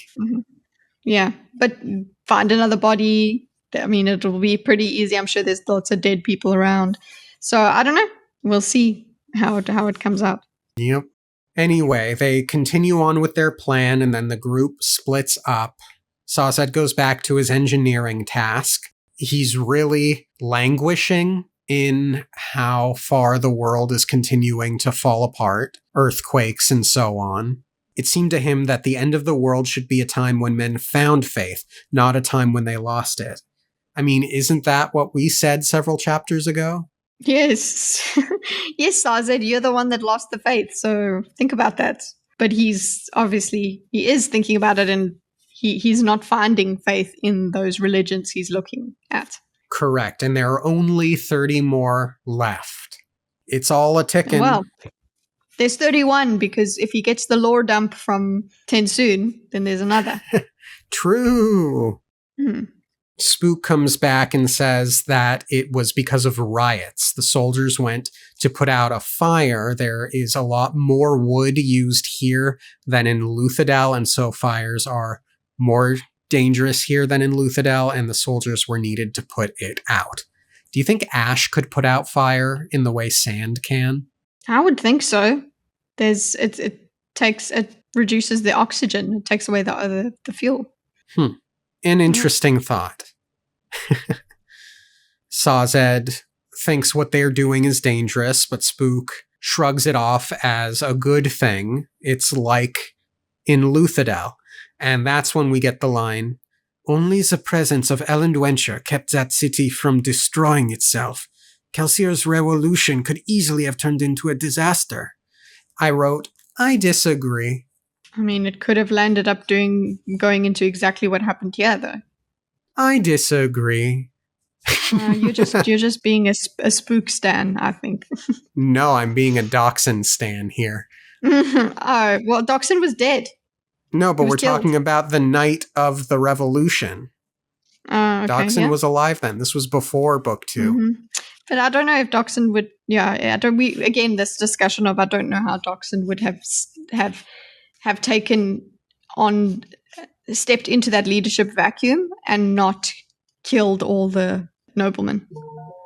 Yeah, but find another body. I mean, it'll be pretty easy. I'm sure there's lots of dead people around. So I don't know. We'll see how it comes out. Yep. Anyway, they continue on with their plan, and then the group splits up. Sazed goes back to his engineering task. He's really languishing in how far the world is continuing to fall apart, earthquakes and so on. It seemed to him that the end of the world should be a time when men found faith, not a time when they lost it. I mean, isn't that what we said several chapters ago? Yes. Yes, Sazed, you're the one that lost the faith, so think about that. But he is thinking about it, and he's not finding faith in those religions he's looking at. Correct, and there are only 30 more left. It's all a ticking. Well, there's 31, because if he gets the lore dump from Tensoon, then there's another. True. Spook comes back and says that it was because of riots. The soldiers went to put out a fire. There is a lot more wood used here than in Luthadel, and so fires are more dangerous here than in Luthadel, and the soldiers were needed to put it out. Do you think ash could put out fire in the way sand can? I would think so. It reduces the oxygen. It takes away the fuel. An interesting thought. Sazed thinks what they're doing is dangerous, but Spook shrugs it off as a good thing. It's like in Luthadel. And that's when we get the line, "Only the presence of Elendwenture kept that city from destroying itself. Kelsier's revolution could easily have turned into a disaster." I wrote, I disagree. I mean, it could have landed up going into exactly what happened here, though. I disagree. You're just being a spook stan, I think. No, I'm being a Dachshund stan here. Oh, well, Dachshund was dead. No, but we're talking about the night of the revolution. Okay, Dachshund was alive then. This was before book 2. But I don't know if Dachshund would. Yeah, again, this discussion of I don't know how Dachshund would have taken on, stepped into that leadership vacuum and not killed all the noblemen.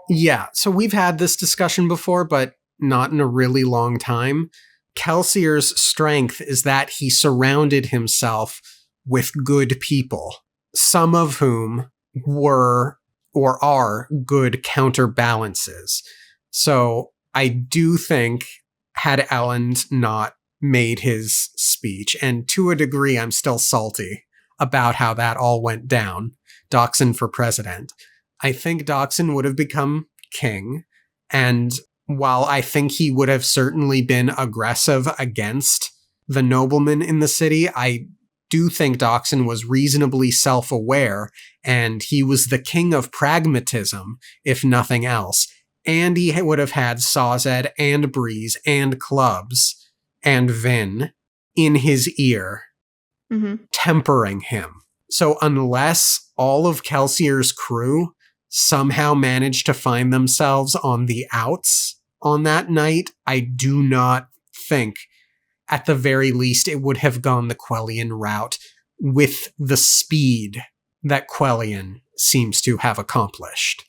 Yeah, so we've had this discussion before, but not in a really long time. Kelsier's strength is that he surrounded himself with good people, some of whom were or are good counterbalances. So I do think, had Elend not made his speech, and to a degree I'm still salty about how that all went down, Dachshund for president, I think Dachshund would have become king, and while I think he would have certainly been aggressive against the noblemen in the city, I do think Dachshund was reasonably self-aware, and he was the king of pragmatism, if nothing else. and he would have had Sazed and Breeze and Clubs and Vin in his ear, tempering him. So unless all of Kelsier's crew somehow managed to find themselves on the outs on that night, I do not think, at the very least, it would have gone the Quellian route with the speed that Quellian seems to have accomplished.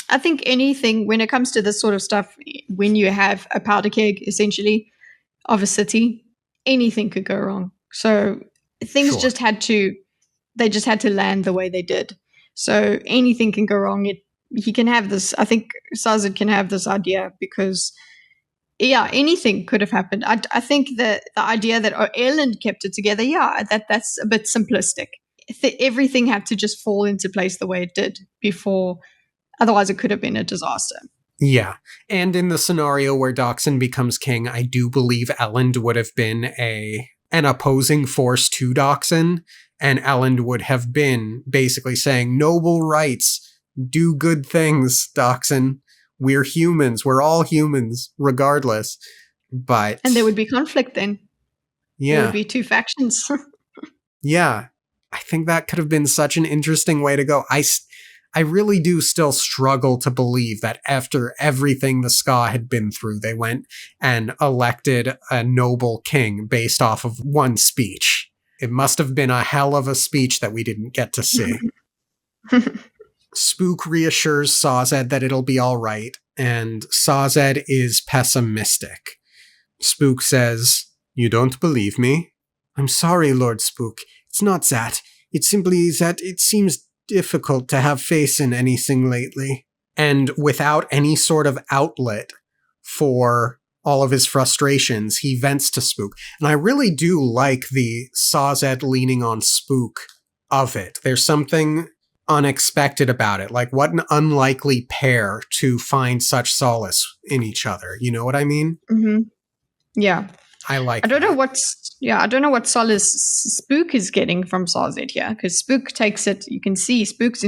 I think anything, when it comes to this sort of stuff, when you have a powder keg, essentially, of a city, anything could go wrong. So things just had to land the way they did. So anything can go wrong. He can have this, I think Sazed can have this idea because, yeah, anything could have happened. I think the idea that Erland kept it together, that's a bit simplistic. Everything had to just fall into place the way it did before. Otherwise, it could have been a disaster. Yeah. And in the scenario where Dockson becomes king, I do believe Elend would have been an opposing force to Dockson, and Elend would have been basically saying, noble rights, do good things, Dockson. We're humans. We're all humans, regardless. And there would be conflict then. Yeah. There would be two factions. Yeah. I think that could have been such an interesting way to go. I really do still struggle to believe that after everything the Ska had been through, they went and elected a noble king based off of one speech. It must have been a hell of a speech that we didn't get to see. Spook reassures Sazed that it'll be all right, and Sazed is pessimistic. Spook says, "You don't believe me?" "I'm sorry, Lord Spook. It's not that. It's simply that it seems difficult to have faith in anything lately." And without any sort of outlet for all of his frustrations, he vents to Spook. And I really do like the Sazed leaning on Spook of it. There's something unexpected about it. Like, what an unlikely pair to find such solace in each other. You know what I mean? Mm-hmm. Yeah. I like I don't know what solace Spook is getting from Sazed here, because Spook takes it, you can see Spook's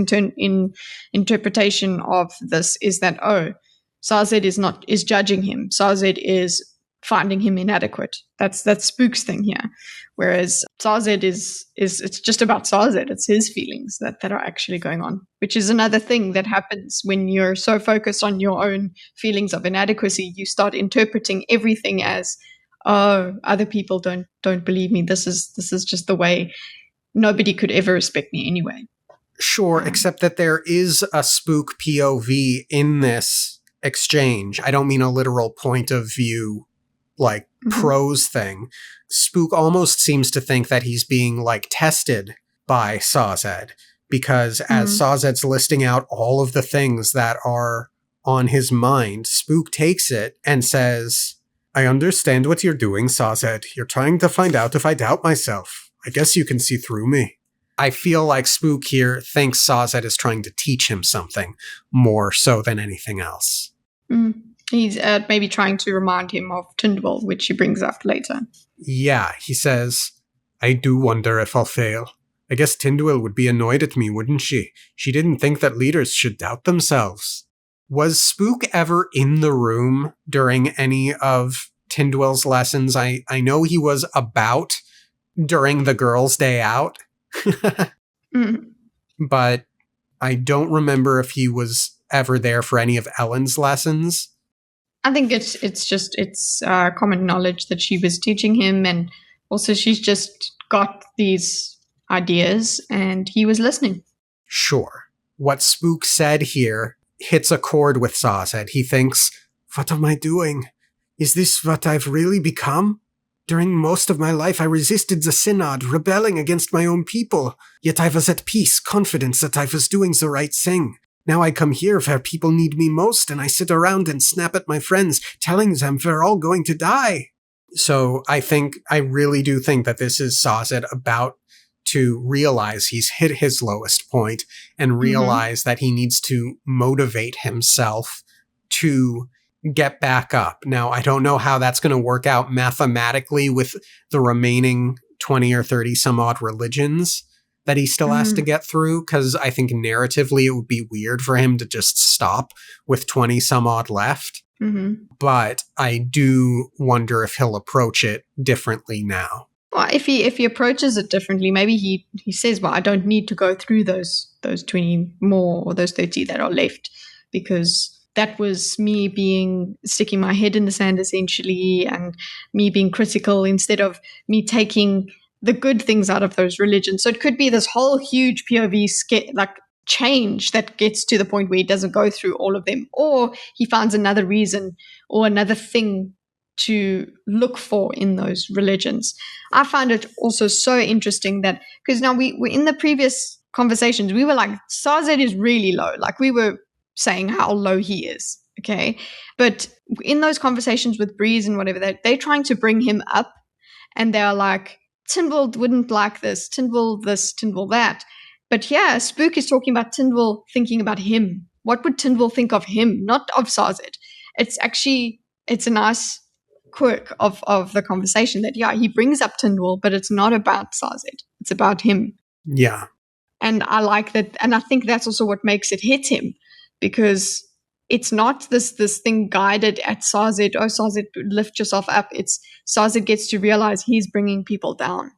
interpretation of this is that, Sazed is judging him. Sazed is finding him inadequate. That's Spook's thing here. Whereas Sazed is it's just about Sazed. It's his feelings that are actually going on, which is another thing that happens when you're so focused on your own feelings of inadequacy. You start interpreting everything as, oh, other people don't believe me. This is just the way. Nobody could ever respect me anyway. Sure, except that there is a Spook POV in this exchange. I don't mean a literal point of view, like prose thing. Spook almost seems to think that he's being like tested by Sazed, because as Sazed's listing out all of the things that are on his mind, Spook takes it and says, "I understand what you're doing, Sazed. You're trying to find out if I doubt myself. I guess you can see through me." I feel like Spook here thinks Sazed is trying to teach him something more so than anything else. He's maybe trying to remind him of Tyndall, which he brings up later. Yeah, he says, "I do wonder if I'll fail. I guess Tyndall would be annoyed at me, wouldn't she? She didn't think that leaders should doubt themselves." Was Spook ever in the room during any of Tyndall's lessons? I know he was about during the girls' day out. But I don't remember if he was ever there for any of Ellen's lessons. I think it's common knowledge that she was teaching him, and also she's just got these ideas and he was listening. Sure. What Spook said here hits a chord with Sazed. He thinks, what am I doing? Is this what I've really become? During most of my life, I resisted the Synod, rebelling against my own people. Yet I was at peace, confident that I was doing the right thing. Now I come here where people need me most, and I sit around and snap at my friends, telling them we're all going to die. So I really do think that this is Sazed about to realize he's hit his lowest point and realize that he needs to motivate himself to get back up. Now, I don't know how that's going to work out mathematically with the remaining 20 or 30 some odd religions that he still has to get through, because I think narratively it would be weird for him to just stop with 20 some odd left. But I do wonder if he'll approach it differently now. Well, if he approaches it differently, maybe he says, well, I don't need to go through those 20 more or those 30 that are left, because that was me sticking my head in the sand essentially, and me being critical instead of me taking the good things out of those religions. So it could be this whole huge POV change that gets to the point where he doesn't go through all of them, or he finds another reason or another thing to look for in those religions. I find it also so interesting that, because now we in the previous conversations, we were like, Sazed is really low. Like, we were saying how low he is, okay? But in those conversations with Breeze and whatever, they're trying to bring him up, and they're like, Tindwell wouldn't like this, Tindwell that. But yeah, Spook is talking about Tindwell thinking about him. What would Tindwell think of him, not of Sazed? It's a nice quirk of the conversation that, yeah, he brings up Tindwell, but it's not about Sazed. It's about him. Yeah. And I like that. And I think that's also what makes it hit him, because it's not this thing guided at Sazed. Oh, Sazed, lift yourself up. It's Sazed gets to realize he's bringing people down.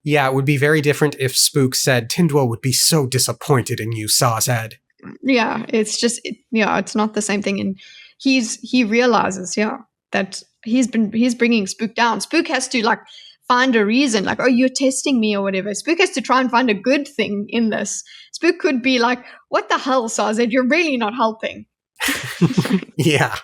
Yeah, it would be very different if Spook said, Tindwell would be so disappointed in you, Sazed. Yeah, it's just, it's not the same thing. And he realizes, that he's bringing Spook down. Spook has to find a reason, like, oh, you're testing me or whatever. Spook has to try and find a good thing in this. Spook could be like, what the hell, Sazed? You're really not helping. Yeah.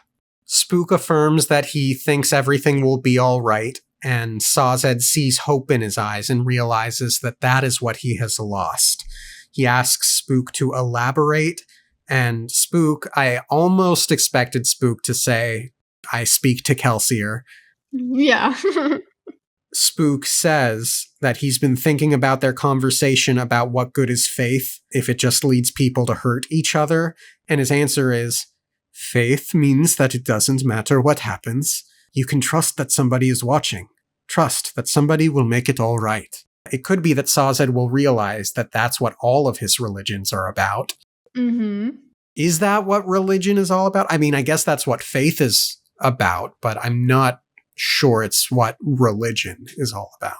Spook affirms that he thinks everything will be all right, and Sazed sees hope in his eyes and realizes that is what he has lost. He asks Spook to elaborate, and Spook, I almost expected Spook to say, I speak to Kelsier. Yeah. Spook says that he's been thinking about their conversation about what good is faith if it just leads people to hurt each other, and his answer is, faith means that it doesn't matter what happens. You can trust that somebody is watching. Trust that somebody will make it all right. It could be that Sazed will realize that that's what all of his religions are about. Is that what religion is all about? I mean, I guess that's what faith is about, but I'm not sure it's what religion is all about.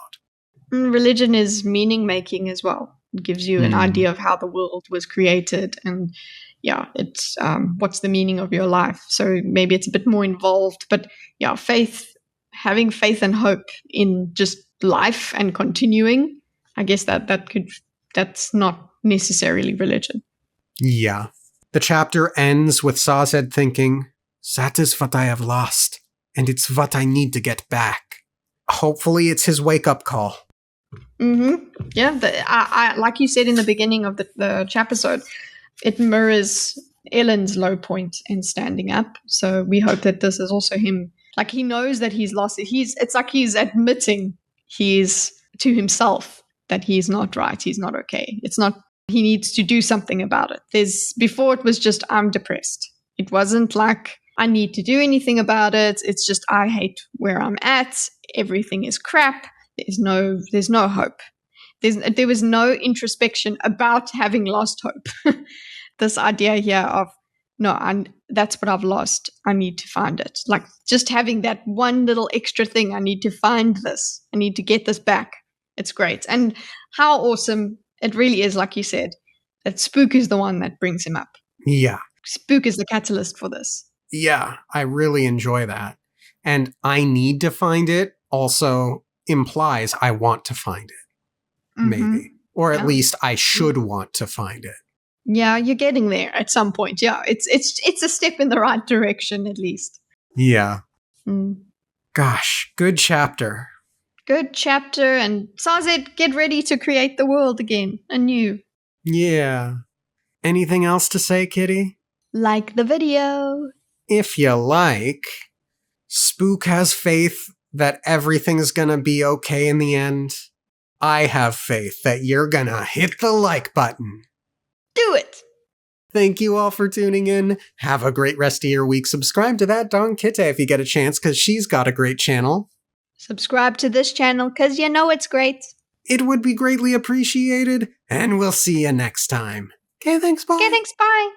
Religion is meaning making as well. It gives you an idea of how the world was created, and it's what's the meaning of your life. So maybe it's a bit more involved, but having faith and hope in just life and continuing, I guess that's not necessarily religion. Yeah. The chapter ends with Sazed thinking, that is what I have lost, and it's what I need to get back. Hopefully it's his wake-up call. Yeah, I like you said in the beginning of the episode, it mirrors Ellen's low point in standing up. So we hope that this is also him. Like, he knows that he's lost it. It's like he's admitting to himself that he's not right. He's not okay. It's not, he needs to do something about it. Before it was just, I'm depressed. It wasn't like, I need to do anything about it. It's just, I hate where I'm at. Everything is crap. There's no hope. There was no introspection about having lost hope. This idea here of, no, that's what I've lost. I need to find it. Like, just having that one little extra thing. I need to find this. I need to get this back. It's great. And how awesome it really is, like you said, that Spook is the one that brings him up. Yeah. Spook is the catalyst for this. Yeah, I really enjoy that. And I need to find it also implies I want to find it. Maybe. Or at least I should want to find it. Yeah, you're getting there at some point. Yeah, it's a step in the right direction, at least. Yeah. Gosh, good chapter. Good chapter, and Sazed, get ready to create the world again, anew. Yeah. Anything else to say, Kitty? Like the video. If you like. Spook has faith that everything's gonna be okay in the end. I have faith that you're gonna hit the like button. Do it! Thank you all for tuning in. Have a great rest of your week. Subscribe to that Don Kitte if you get a chance, because she's got a great channel. Subscribe to this channel, because you know it's great. it would be greatly appreciated, and we'll see you next time. Okay, thanks, bye. Okay, thanks, bye.